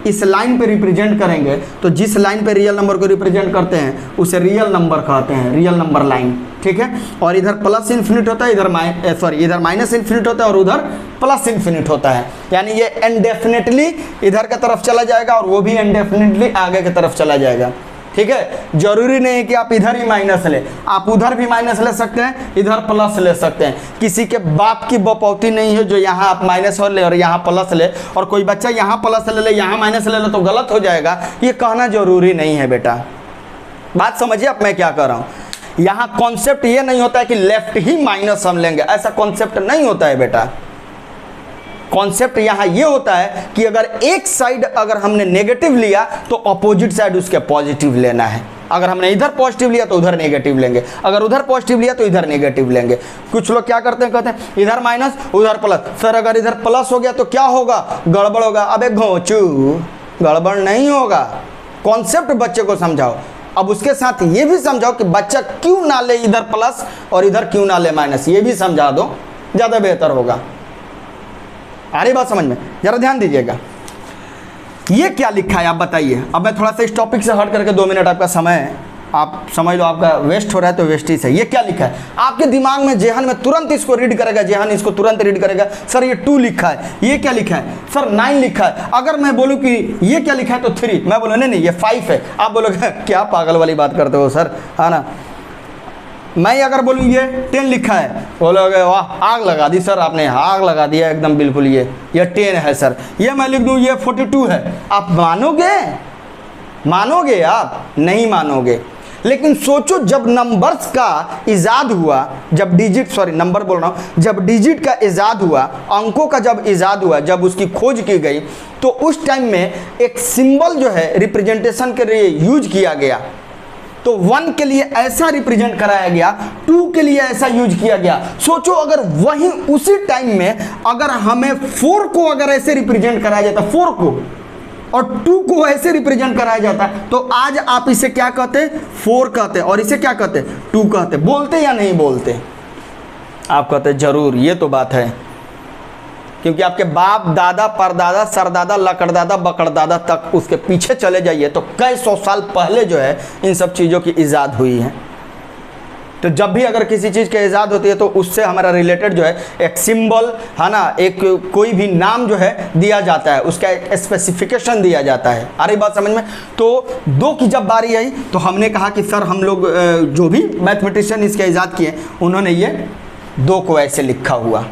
इस लाइन पे रिप्रेजेंट करेंगे तो जिस लाइन पे रियल नंबर को रिप्रेजेंट करते हैं उसे रियल नंबर कहते हैं, रियल नंबर लाइन, ठीक है। और इधर प्लस इन्फिनिट होता है, इधर माइनस इन्फिनिट होता है और उधर प्लस इन्फिनिट होता है, यानी ये इनडेफिनेटली इधर की तरफ चला जाएगा और वो भी इनडेफिनेटली आगे की तरफ चला जाएगा, ठीक है। जरूरी नहीं है कि आप इधर ही माइनस ले, आप उधर भी माइनस ले सकते हैं, इधर प्लस ले सकते हैं। किसी के बाप की बपौती नहीं है जो यहाँ आप माइनस ले और यहाँ प्लस ले, और कोई बच्चा यहाँ प्लस ले यहाँ माइनस ले लो तो गलत हो जाएगा, ये कहना जरूरी नहीं है बेटा। बात समझिए अब मैं क्या कर रहा हूँ। यहाँ कॉन्सेप्ट ये नहीं होता है कि लेफ्ट ही माइनस हम लेंगे, ऐसा कॉन्सेप्ट नहीं होता है बेटा। कॉन्सेप्ट यहाँ ये होता है कि अगर एक साइड अगर हमने नेगेटिव लिया तो अपोजिट साइड उसके पॉजिटिव लेना है। अगर हमने इधर पॉजिटिव लिया तो उधर नेगेटिव लेंगे, अगर उधर पॉजिटिव लिया तो इधर नेगेटिव लेंगे। कुछ लोग क्या करते हैं, कहते हैं इधर माइनस उधर प्लस। सर अगर इधर प्लस हो गया तो क्या होगा, गड़बड़ होगा। अबे घोंचू, गड़बड़ नहीं होगा, कॉन्सेप्ट बच्चे को समझाओ। अब उसके साथ ये भी समझाओ कि बच्चा क्यों ना ले इधर प्लस और इधर क्यों ना ले माइनस, ये भी समझा दो, ज़्यादा बेहतर होगा। आ रही बात समझ में? जरा ध्यान दीजिएगा। ये क्या लिखा है आप बताइए। अब मैं थोड़ा सा इस टॉपिक से हट करके 2 मिनट आपका समय है, आप समझ लो आपका वेस्ट हो रहा है तो वेस्ट ही से। ये क्या लिखा है आपके दिमाग में, जेहन में तुरंत इसको रीड करेगा, जेहन इसको तुरंत रीड करेगा। सर ये 2 लिखा है, ये क्या लिखा है, सर 9 लिखा है। अगर मैं बोलूँ कि ये क्या लिखा है तो 3, मैं बोलूँ नहीं ये 5 है, आप बोलोगे क्या पागल वाली बात करते हो सर, है ना। मैं अगर बोलूँ ये 10 लिखा है, बोलोगे वाह आग लगा दी सर आपने, आग लगा दिया एकदम बिल्कुल, ये 10 है सर। ये मैं लिख दूँ ये 42 है, आप मानोगे? मानोगे आप? नहीं मानोगे। लेकिन सोचो जब नंबर्स का इजाद हुआ, जब डिजिट, सॉरी नंबर बोल रहा हूँ, जब डिजिट का इजाद हुआ, अंकों का जब इजाद हुआ, जब उसकी खोज की गई, तो उस टाइम में एक सिंबल जो है रिप्रेजेंटेशन के लिए यूज किया गया। तो 1 के लिए ऐसा रिप्रेजेंट कराया गया, 2 के लिए ऐसा यूज किया गया। सोचो अगर वहीं उसी टाइम में अगर हमें 4 को अगर ऐसे रिप्रेजेंट कराया जाता, 4 को, और 2 को ऐसे रिप्रेजेंट कराया जाता, तो आज आप इसे क्या कहते, 4 कहते, और इसे क्या कहते, 2 कहते। बोलते या नहीं बोलते? आप कहते जरूर, ये तो बात है, क्योंकि आपके बाप दादा परदादा सरदादा लकड़दादा बकड़दादा तक उसके पीछे चले जाइए तो कई 100 साल पहले जो है इन सब चीज़ों की इजाद हुई है। तो जब भी अगर किसी चीज़ की इजाद होती है तो उससे हमारा रिलेटेड जो है एक सिंबल, है ना, एक कोई भी नाम जो है दिया जाता है, उसका एक स्पेसिफिकेशन दिया जाता है। आ रही बात समझ में? तो 2 की जब बारी आई तो हमने कहा कि सर हम लोग जो भी मैथमेटिशियन इसके इजाद किए उन्होंने ये 2 को ऐसे लिखा हुआ,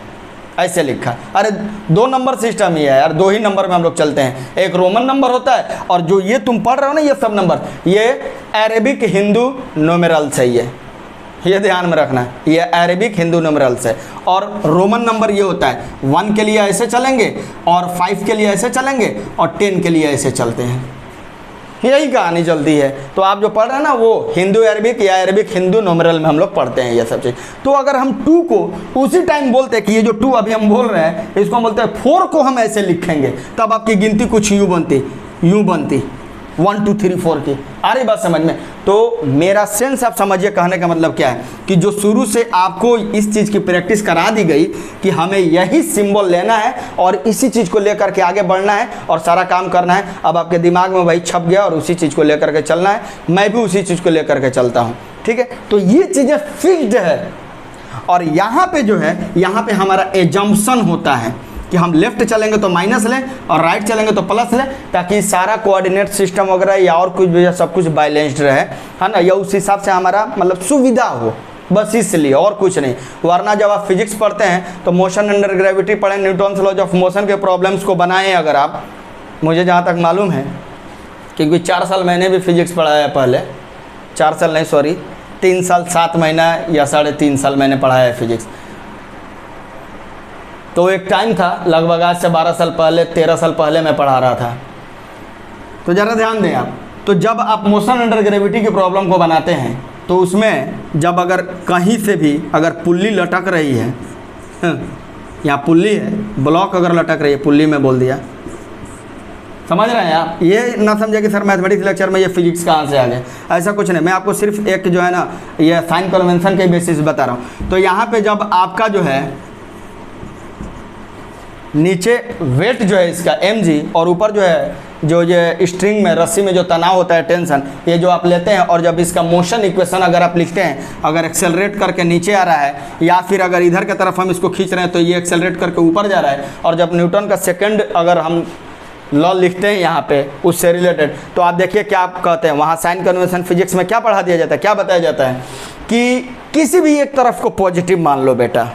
ऐसे लिखा। अरे 2 नंबर सिस्टम ही है यार, 2 ही नंबर में हम लोग चलते हैं। एक रोमन नंबर होता है और जो ये तुम पढ़ रहे हो ना ये सब नंबर, ये अरेबिक हिंदू न्यूमेरल्स है, ये ध्यान में रखना है, ये अरेबिक हिंदू न्यूमेरल्स है। और रोमन नंबर ये होता है 1 के लिए ऐसे चलेंगे और 5 के लिए ऐसे चलेंगे और 10 के लिए ऐसे चलते हैं, यही कहानी चलती है। तो आप जो पढ़ रहे हैं ना वो हिंदू अरबिक या अरबिक हिंदू न्यूमेरल में हम लोग पढ़ते हैं ये सब चीज़। तो अगर हम 2 को उसी टाइम बोलते हैं कि ये जो 2 अभी हम बोल रहे हैं इसको हम बोलते हैं 4 को हम ऐसे लिखेंगे, तब आपकी गिनती कुछ यूँ बनती 1 2 3 4 की। आ रही बात समझ में? तो मेरा सेंस आप समझिए, कहने का मतलब क्या है कि जो शुरू से आपको इस चीज़ की प्रैक्टिस करा दी गई कि हमें यही सिंबल लेना है और इसी चीज़ को लेकर के आगे बढ़ना है और सारा काम करना है, अब आपके दिमाग में वही छप गया और उसी चीज़ को लेकर के चलना है। मैं भी उसी चीज़ को लेकर के चलता हूँ, ठीक है। तो ये चीज़ें फिक्स्ड है और यहाँ पे जो है, यहाँ पे हमारा एजम्पशन होता है कि हम लेफ्ट चलेंगे तो माइनस लें और राइट चलेंगे तो प्लस लें, ताकि सारा कोऑर्डिनेट सिस्टम वगैरह या और कुछ भी सब कुछ बैलेंस्ड रहे, है ना, या उस हिसाब से हमारा मतलब सुविधा हो, बस इसलिए और कुछ नहीं। वरना जब आप फिजिक्स पढ़ते हैं तो मोशन अंडर ग्रेविटी पढ़ें, न्यूटन्स लॉज ऑफ मोशन के प्रॉब्लम्स को बनाएं अगर आप, मुझे जहाँ तक मालूम है, क्योंकि 4 साल मैंने भी फिजिक्स पढ़ाया है पहले, 4 साल नहीं सॉरी 3 साल 7 महीना या 3.5 साल मैंने पढ़ाया है फिजिक्स। तो एक टाइम था लगभग आज से 12 साल पहले 13 साल पहले मैं पढ़ा रहा था। तो ज़रा ध्यान दें आप, तो जब आप मोशन अंडर ग्रेविटी की प्रॉब्लम को बनाते हैं तो उसमें जब अगर कहीं से भी अगर पुल्ली लटक रही है, यहाँ पुल्ली है, ब्लॉक अगर लटक रही है, पुल्ली में बोल दिया, समझ रहे हैं आप? ये ना समझे कि सर मैथमेटिक्स लेक्चर में ये फिजिक्स कहाँ से आ गए, ऐसा कुछ नहीं। मैं आपको सिर्फ एक जो है ना ये साइन कन्वेंशन के बेसिस बता रहा हूँ। तो यहाँ पे जब आपका जो है नीचे वेट जो है इसका mg और ऊपर जो है जो ये स्ट्रिंग में रस्सी में जो तनाव होता है टेंशन, ये जो आप लेते हैं और जब इसका मोशन इक्वेशन अगर आप लिखते हैं, अगर एक्सेलरेट करके नीचे आ रहा है या फिर अगर इधर की तरफ हम इसको खींच रहे हैं तो ये एक्सेलरेट करके ऊपर जा रहा है, और जब न्यूटन का सेकंड अगर हम लॉ लिखते हैं यहाँ पे उससे रिलेटेड, तो आप देखिए क्या आप कहते हैं, वहाँ साइन कन्वेंशन फिजिक्स में क्या पढ़ा दिया जाता है, क्या बताया जाता है कि किसी भी एक तरफ को पॉजिटिव मान लो बेटा,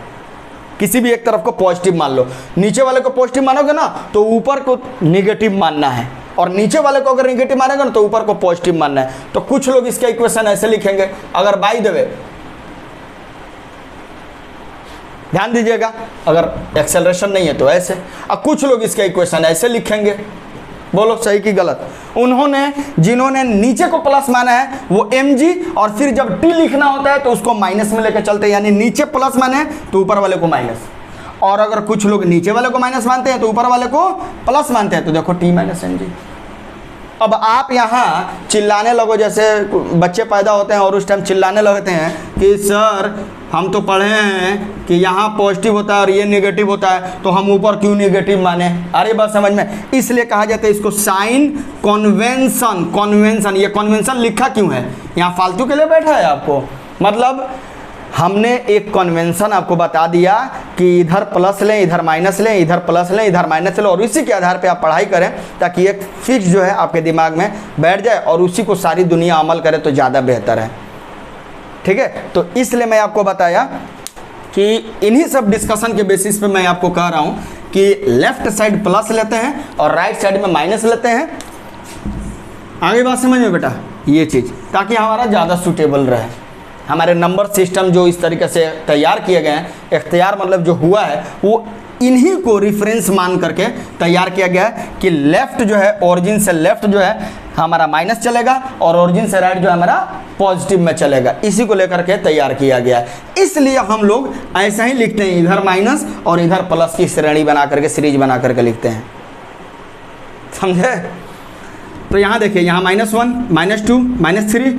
किसी भी एक तरफ को पॉजिटिव मान लो। नीचे वाले को पॉजिटिव मानोगे ना तो ऊपर को नेगेटिव मानना है, और नीचे वाले को अगर नेगेटिव मानेगा ना तो ऊपर को पॉजिटिव मानना है। तो कुछ लोग इसका इक्वेशन ऐसे लिखेंगे, अगर बाय द वे ध्यान दीजिएगा, अगर एक्सेलरेशन नहीं है तो ऐसे, और कुछ लोग इसका इक्वेशन ऐसे लिखेंगे, बोलो सही कि गलत? उन्होंने, जिन्होंने नीचे को प्लस माना है वो mg, और फिर जब t लिखना होता है तो उसको माइनस में लेकर चलते हैं, यानी नीचे प्लस माने हैं तो ऊपर वाले को माइनस, और अगर कुछ लोग नीचे वाले को माइनस मानते हैं तो ऊपर वाले को प्लस मानते हैं, तो देखो t माइनस mg। अब आप यहाँ चिल्लाने लगो, जैसे बच्चे पैदा होते हैं और उस टाइम चिल्लाने लगते हैं कि सर हम तो पढ़े हैं कि यहाँ पॉजिटिव होता है और ये नेगेटिव होता है, तो हम ऊपर क्यों नेगेटिव माने? अरे बात समझ में, इसलिए कहा जाता है इसको साइन कन्वेंशन। कन्वेंशन, ये कन्वेंशन लिखा क्यों है? यहाँ फालतू के लिए बैठा है आपको, मतलब हमने एक कन्वेंशन आपको बता दिया कि इधर प्लस लें, इधर माइनस लें, इधर प्लस लें, इधर माइनस लें, और इसी के आधार पे आप पढ़ाई करें ताकि एक फिक्स जो है आपके दिमाग में बैठ जाए और उसी को सारी दुनिया अमल करे तो ज़्यादा बेहतर है। ठीक है, तो इसलिए मैं आपको बताया कि इन्हीं सब डिस्कशन के बेसिस पे मैं आपको कह रहा हूँ कि लेफ्ट साइड प्लस लेते हैं और राइट साइड में माइनस लेते हैं। आगे बात समझ में बेटा, ये चीज़ ताकि हमारा ज़्यादा सूटेबल रहे। हमारे नंबर सिस्टम जो इस तरीके से तैयार किए गए हैं, इख्तियार मतलब जो हुआ है वो इन्हीं को रेफरेंस मान करके तैयार किया गया है कि लेफ्ट जो है, ओरिजिन से लेफ्ट जो है हमारा माइनस चलेगा और ओरिजिन से राइट जो है हमारा पॉजिटिव में चलेगा। इसी को लेकर के तैयार किया गया है। इसलिए हम लोग ऐसा ही लिखते हैं, इधर माइनस और इधर प्लस की श्रेणी बना करके, सीरीज बना करके लिखते हैं, समझे? तो यहाँ देखिए, यहाँ -1, -2, -3,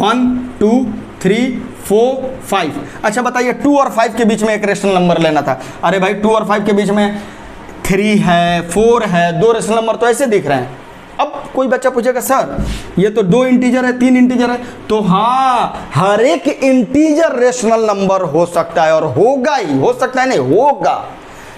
1, 2, 3, 4, 5। अच्छा बताइए, 2 और 5 के बीच में एक रेशनल नंबर लेना था। अरे भाई 2 और 5 के बीच में 3 है, 4 है, 2 रेशनल नंबर तो ऐसे दिख रहे हैं। अब कोई बच्चा पूछेगा सर ये तो 2 इंटीजर है, 3 इंटीजर है, तो हाँ, हर एक इंटीजर रेशनल नंबर हो सकता है और होगा ही, हो सकता है नहीं होगा।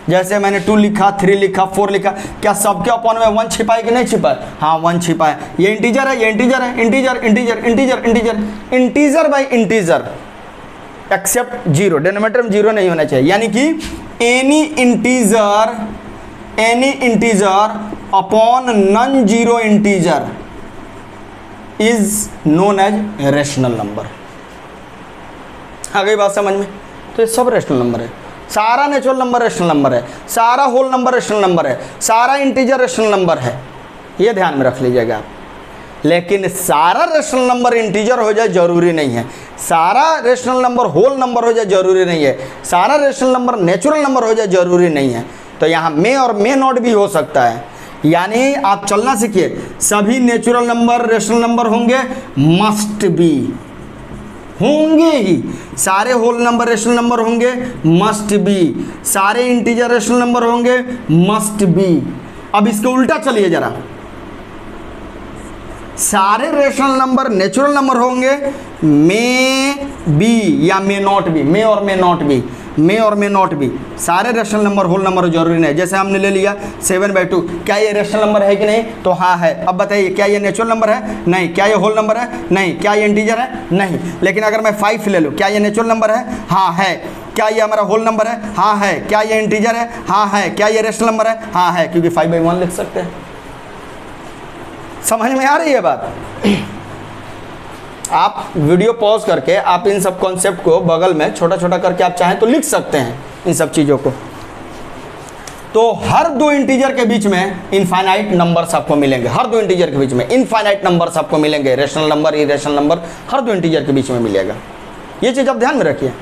जैसे मैंने 2 लिखा, 3 लिखा, 4 लिखा, क्या सबके अपॉन में 1 छिपा है कि नहीं छिपा है? हाँ 1 छिपा है। ये इंटीजर है, ये इंटीजर है, integer integer integer integer integer by integer except 0, denominator में 0 नहीं होना चाहिए, यानी कि any integer upon non zero integer is known as rational number. आ गई बात समझ में? तो ये सब रेशनल नंबर है, सारा नेचुरल नंबर रेशनल नंबर है, सारा होल नंबर रेशनल नंबर है, सारा इंटीजर रेशनल नंबर है, ये ध्यान में रख लीजिएगा। लेकिन सारा रेशनल नंबर इंटीजर हो जाए जरूरी नहीं है, सारा रेशनल नंबर होल नंबर हो जाए जरूरी नहीं है, सारा रेशनल नंबर नेचुरल नंबर हो जाए जरूरी नहीं है। तो यहाँ मे और मे नॉट भी हो सकता है, यानी आप चलना सीखिए। सभी नेचुरल नंबर रेशनल नंबर होंगे, मस्ट बी, होंगे ही। सारे होल नंबर रेशनल नंबर होंगे, मस्ट बी। सारे इंटीजर रेशनल नंबर होंगे, मस्ट बी। अब इसके उल्टा चलिए जरा, सारे रेशनल नंबर नेचुरल नंबर होंगे, मे बी या मे नॉट बी, मे और मे नॉट बी, मे और मे नॉट बी। सारे रेशनल नंबर होल नंबर जरूरी नहीं। जैसे हमने ले लिया 7/2, क्या ये रेशनल नंबर है कि नहीं? तो हाँ है। अब बताइए, क्या ये नेचुरल नंबर है? नहीं। क्या ये होल नंबर है? नहीं। क्या ये इंटीजर है? नहीं। लेकिन अगर मैं 5 ले लूँ, क्या ये नेचुरल नंबर है? हाँ है। क्या ये हमारा होल नंबर है? हाँ है। क्या ये इंटीजर है? हाँ है। क्या ये रेशनल नंबर है? हाँ है, क्योंकि 5/1 लिख सकते हैं। समझ में आ रही है बात? आप वीडियो पॉज करके आप इन सब कॉन्सेप्ट को बगल में छोटा छोटा करके आप चाहें तो लिख सकते हैं इन सब चीज़ों को। तो हर 2 इंटीजर के बीच में इनफाइनाइट नंबर्स आपको मिलेंगे, हर 2 इंटीजर के बीच में इनफाइनाइट नंबर्स आपको मिलेंगे। रेशनल नंबर, इरेशनल नंबर हर 2 इंटीजर के बीच में मिलेगा। ये चीज़ आप ध्यान में रखिए।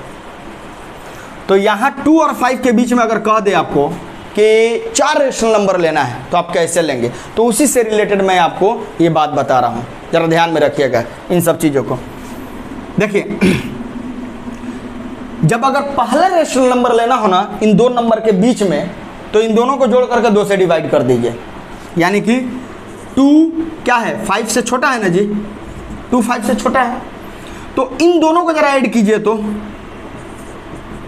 तो यहाँ 2 और 5 के बीच में अगर कह दे आपको कि 4 रेशनल नंबर लेना है तो आप कैसे लेंगे, तो उसी से रिलेटेड मैं आपको ये बात बता रहा हूँ, जरा ध्यान में रखिएगा इन सब चीज़ों को। देखिए, जब अगर पहला रेशनल नंबर लेना हो ना इन 2 नंबर के बीच में, तो इन दोनों को जोड़ करके 2 से डिवाइड कर दीजिए। यानी कि 2 क्या है? 5 से छोटा है ना जी, 2 5 से छोटा है। तो इन दोनों को जरा ऐड कीजिए तो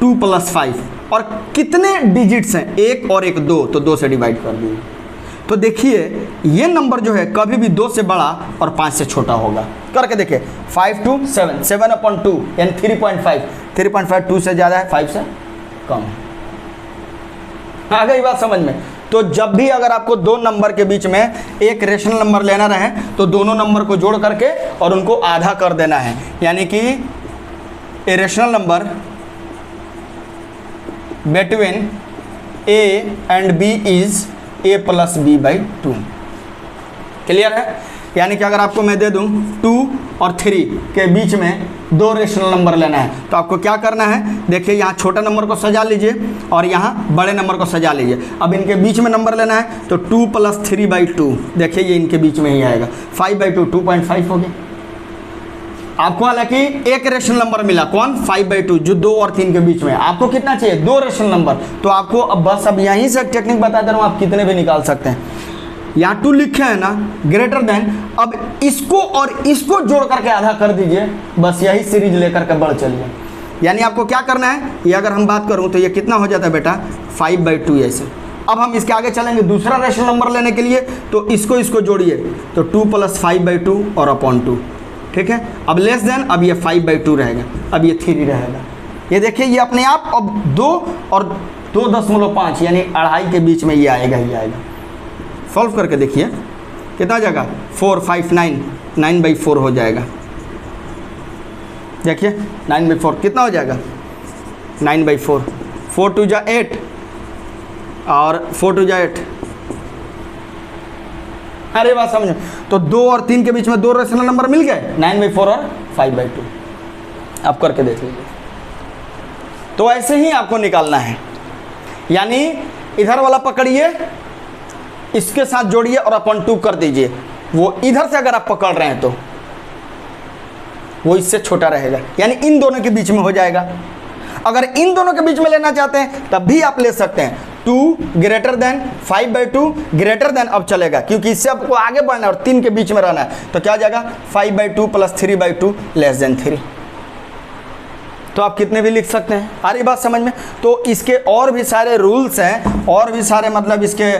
2 + 5, और कितने डिजिट्स हैं? 1 और 1 2, तो 2 से डिवाइड कर दीजिए। तो देखिए ये नंबर जो है कभी भी 2 से बड़ा और 5 से छोटा होगा। करके देखिए, 5 2 7, 7/2 यानी 3.5, 3.5 2 से ज़्यादा है, 5 से कम है। आ गई बात समझ में? तो जब भी अगर आपको 2 नंबर के बीच में एक रेशनल नंबर लेना रहे तो दोनों नंबर को जोड़ करके और उनको आधा कर देना है। यानी कि a rational number between A and B is A + B/2। Clear है? यानी कि अगर आपको मैं दे दूं 2 और 3 के बीच में 2 रेशनल नंबर लेना है तो आपको क्या करना है, देखिए यहाँ छोटा नंबर को सजा लीजिए और यहाँ बड़े नंबर को सजा लीजिए। अब इनके बीच में नंबर लेना है तो 2 + 3/2, देखिए ये इनके बीच में ही आएगा। 5/2 2.5 हो गया। आपको हालांकि एक रेशनल नंबर मिला, कौन? 5/2, जो 2 और 3 के बीच में। आपको कितना चाहिए? 2 रेशनल नंबर। तो आपको अब बस अब यहीं से टेक्निक बता दे रहा हूँ, आप कितने भी निकाल सकते हैं। यहाँ 2 लिखे हैं ना, ग्रेटर देन, अब इसको और इसको जोड़ करके आधा कर दीजिए, बस यही सीरीज लेकर के बढ़ चलिए। यानी आपको क्या करना है, ये अगर हम बात करूँ तो ये कितना हो जाता है बेटा? 5/2 ऐसे। अब हम इसके आगे चलेंगे दूसरा रेशनल नंबर लेने के लिए, तो इसको जोड़िए तो 2 + 5/2 और अपॉन 2, ठीक है। अब लेस देन, अब ये 5/2 रहेगा, अब ये 3 रहेगा। ये देखिए ये अपने आप अब 2 और 2.5 यानी 2.5 के बीच में ये आएगा ही आएगा। सॉल्व करके देखिए कितना जाएगा? 4 5 9 9/4 हो जाएगा। देखिए 9/4 कितना हो जाएगा? 9/4। 4 2 जा 8 और 4 2 जा 8। अरे बात समझो, तो 2 और 3 के बीच में 2 रेशनल नंबर मिल गए, 9/4 और 5/2। आप करके देख लीजिए। तो ऐसे ही आपको निकालना है, यानी इधर वाला पकड़िए, इसके साथ जोड़िए और अपॉन 2 कर दीजिए। वो इधर से अगर आप पकड़ रहे हैं तो वो इससे छोटा रहेगा, यानी इन दोनों के बीच में हो जाएगा। अगर इन दोनों के बीच में लेना चाहते हैं तब भी आप ले सकते हैं। 2 ग्रेटर देन 5/2 ग्रेटर देन, अब चलेगा क्योंकि इससे आपको आगे बढ़ना है और 3 के बीच में रहना है, तो क्या हो जाएगा? 5/2 + 3/2 लेस देन 3। तो आप कितने भी लिख सकते हैं। आ रही बात समझ में? तो इसके और भी सारे रूल्स हैं, और भी सारे मतलब इसके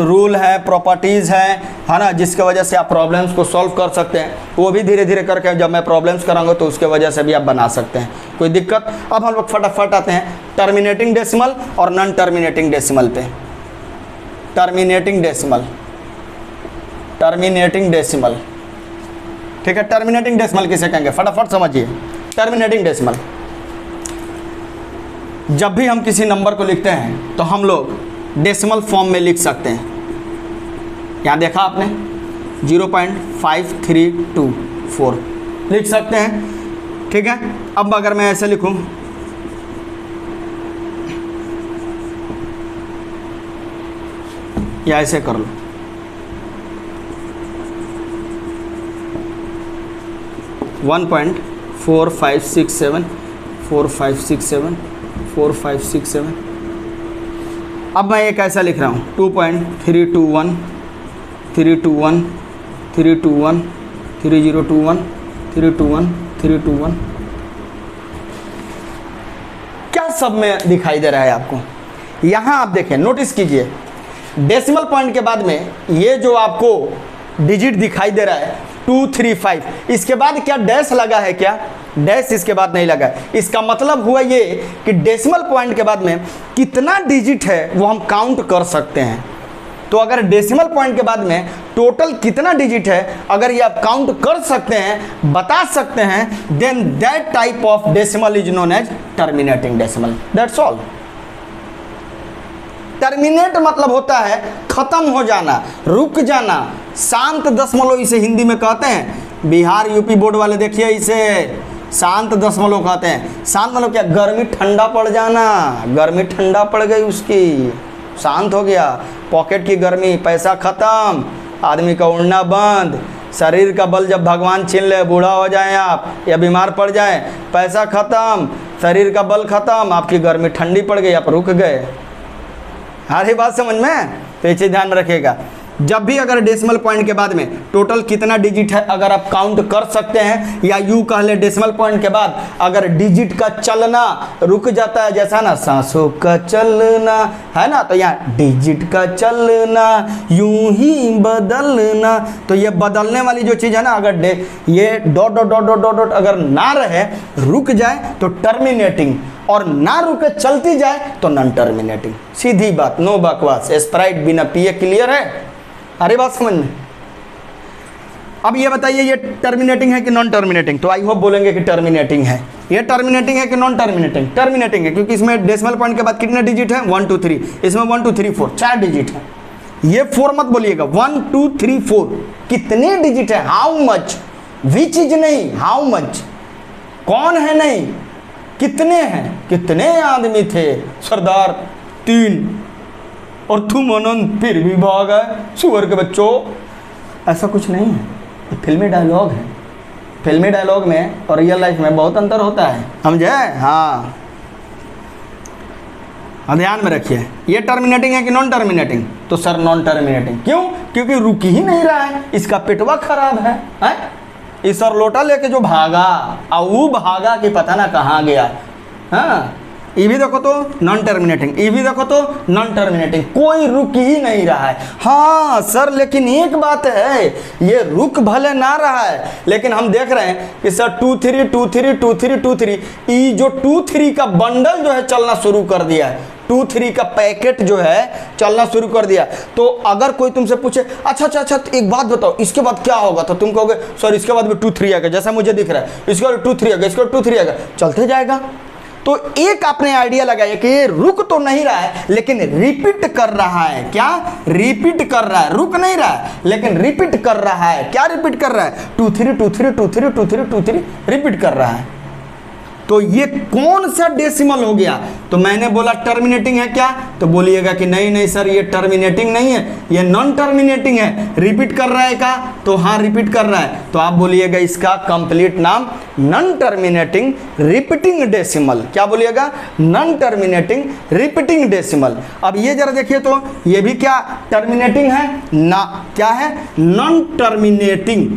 रूल है, प्रॉपर्टीज़ हैं, है ना, जिसके वजह से आप प्रॉब्लम्स को सॉल्व कर सकते हैं। वो भी धीरे धीरे करके जब मैं प्रॉब्लम्स कराऊंगा तो उसके वजह से भी आप बना सकते हैं, कोई दिक्कत। अब हम लोग फटाफट आते हैं टर्मिनेटिंग डेसिमल और नॉन टर्मिनेटिंग डेसिमल पे। टर्मिनेटिंग डेसिमल, टर्मिनेटिंग डेसिमल, ठीक है। टर्मिनेटिंग डेसिमल किसे कहेंगे? फटाफट समझिए। टर्मिनेटिंग डेसिमल, जब भी हम किसी नंबर को लिखते हैं तो हम लोग डेसिमल फॉर्म में लिख सकते हैं। यहाँ देखा आपने 0.5324 लिख सकते हैं, ठीक है। अब अगर मैं ऐसे लिखूं, या ऐसे कर लो, वन 4567 अब मैं एक ऐसा लिख रहा हूँ 2.321 321 321 3021 321 321। क्या सब में दिखाई दे रहा है आपको? यहाँ आप देखें, नोटिस कीजिए, डेसिमल पॉइंट के बाद में ये जो आपको डिजिट दिखाई दे रहा है 235, इसके बाद क्या डैश लगा है? क्या डैश इसके बाद नहीं लगा है। इसका मतलब हुआ ये कि डेसिमल पॉइंट के बाद में कितना डिजिट है वो हम काउंट कर सकते हैं। तो अगर डेसिमल पॉइंट के बाद में टोटल कितना डिजिट है अगर ये आप काउंट कर सकते हैं, बता सकते हैं, then that type of decimal is known as terminating decimal. That's all. Terminate मतलब होता है खत्म हो जाना, रुक जाना, शांत दशमलव इसे हिंदी में कहते हैं। बिहार यूपी बोर्ड वाले देखिए इसे शांत दशमलव कहते हैं। शांत मतलब क्या? गर्मी ठंडा पड़ जाना, गर्मी ठंडा पड़ गई उसकी, शांत हो गया। पॉकेट की गर्मी, पैसा खत्म, आदमी का उड़ना बंद, शरीर का बल जब भगवान छीन ले, बूढ़ा हो जाएं आप या बीमार पड़ जाएं, पैसा खत्म, शरीर का बल खत्म, आपकी गर्मी ठंडी पड़ गई, आप रुक गए। हर बात समझ में? तो ये चीज़ ध्यान रखिएगा। जब भी अगर डेसिमल पॉइंट के बाद में टोटल कितना डिजिट है अगर आप काउंट कर सकते हैं, या यूं कह ले डेसिमल पॉइंट के बाद अगर डिजिट का चलना रुक जाता है, जैसा ना सांसों का चलना है ना, तो यहाँ डिजिट का चलना यूं ही बदलना, तो ये बदलने वाली जो चीज़ है ना, अगर ये dot dot dot dot dot अगर ना रहे, रुक जाए तो टर्मिनेटिंग, और ना रुके चलती जाए तो नॉन टर्मिनेटिंग। सीधी बात, नो बकवास, स्प्राइट बिना पिए। क्लियर है? अरे बात समझ में? अब ये बताइए ये टर्मिनेटिंग है कि नॉन टर्मिनेटिंग? तो आई होप बोलेंगे कि टर्मिनेटिंग है। ये टर्मिनेटिंग है कि नॉन टर्मिनेटिंग? टर्मिनेटिंग है, क्योंकि इसमें डेसिमल पॉइंट के बाद कितने डिजिट है? 1 2 3, इसमें 1 2 3 4 4 डिजिट है। ये 4 मत बोलिएगा, 1 2 3 4। कितने डिजिट है, हाउ मच, विच इज नहीं, हाउ मच, कौन है नहीं, कितने हैं, कितने आदमी थे सरदार, 3, और तुम अनंत फिर भी भाग गए, सुअर के बच्चों। ऐसा कुछ नहीं है, ये फिल्मी डायलॉग है। फिल्मी डायलॉग में और रियल लाइफ में बहुत अंतर होता है, समझे? हाँ, ध्यान में रखिए। ये टर्मिनेटिंग है कि नॉन टर्मिनेटिंग? तो सर नॉन टर्मिनेटिंग। क्यों? क्योंकि रुक ही नहीं रहा है, इसका पेटवा खराब है, इस और लोटा लेके जो भागा, और वो भागा कि पता ना कहाँ गया। हाँ, ये भी देखो तो नॉन टर्मिनेटिंग, ये भी देखो तो नॉन टर्मिनेटिंग, कोई रुक ही नहीं रहा है। हाँ सर, लेकिन एक बात है, ये रुक भले ना रहा है, लेकिन हम देख रहे हैं कि सर 2 3 2 3 2 3 2 3, ये जो 2 3 का बंडल जो है चलना शुरू कर दिया है, 2 3 का पैकेट जो है चलना शुरू कर दिया। तो अगर कोई तुमसे पूछे अच्छा एक बात बताओ, इसके बाद क्या होगा, तो तुम कहोगे सर इसके बाद भी 2 3 आएगा, जैसा मुझे दिख रहा है, इसके बाद 2 3 आएगा, इसके बाद 2 3 आएगा, चलते जाएगा। तो एक आपने आइडिया लगाया कि ये रुक तो नहीं रहा है, लेकिन रिपीट कर रहा है। क्या रिपीट कर रहा है? रुक नहीं रहा है, लेकिन रिपीट कर रहा है। क्या रिपीट कर रहा है? 2 3 2 3 2 3 2 3 2 3 रिपीट कर रहा है। तो ये कौन सा डेसिमल हो गया? तो मैंने बोला टर्मिनेटिंग है क्या, तो बोलिएगा कि नहीं सर ये टर्मिनेटिंग नहीं है, ये नॉन टर्मिनेटिंग है। रिपीट कर रहा है का, तो हाँ रिपीट कर रहा है, तो आप बोलिएगा इसका कंप्लीट नाम नॉन टर्मिनेटिंग रिपीटिंग डेसिमल। क्या बोलिएगा? Non terminating repeating decimal. अब ये जरा देखिए तो, ये भी क्या टर्मिनेटिंग है ना, क्या है? Non terminating.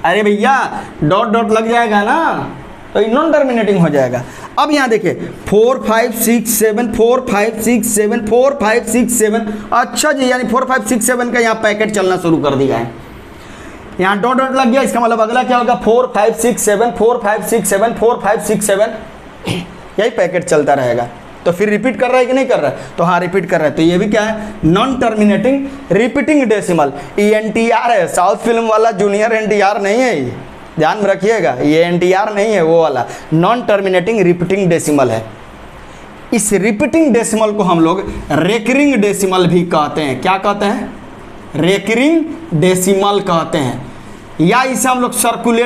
अरे भैया डॉट डॉट लग जाएगा ना, तो नॉन टर्मिनेटिंग हो जाएगा। अब यहाँ देखिए 4 5 6 7 4 5 6 7 4 5 6 7। अच्छा जी, यानी 4 5 6 7 का यहाँ पैकेट चलना शुरू कर दिया है, यहाँ डॉट डॉट लग गया। इसका मतलब अगला क्या होगा? 4 5 6 7 4 5 6 7 4 5 6 7, यही पैकेट चलता रहेगा। तो फिर रिपीट कर रहा है कि नहीं कर रहा है? तो हाँ रिपीट कर रहा है। तो ये भी क्या है? Non terminating repeating decimal. ENTR है, साउथ फिल्म वाला जूनियर NTR नहीं है, ये ध्यान में रखिएगा, ये NTR नहीं है, वो वाला नॉन टर्मिनेटिंग रिपीटिंग डेसिमल है। इस रिपीटिंग डेसिमल को हम लोग रेकरिंग डेसिमल भी कहते हैं। क्या कहते हैं? रेकरिंग डेसिमल कहते हैं, या इसे हम लोग सर्कुलेट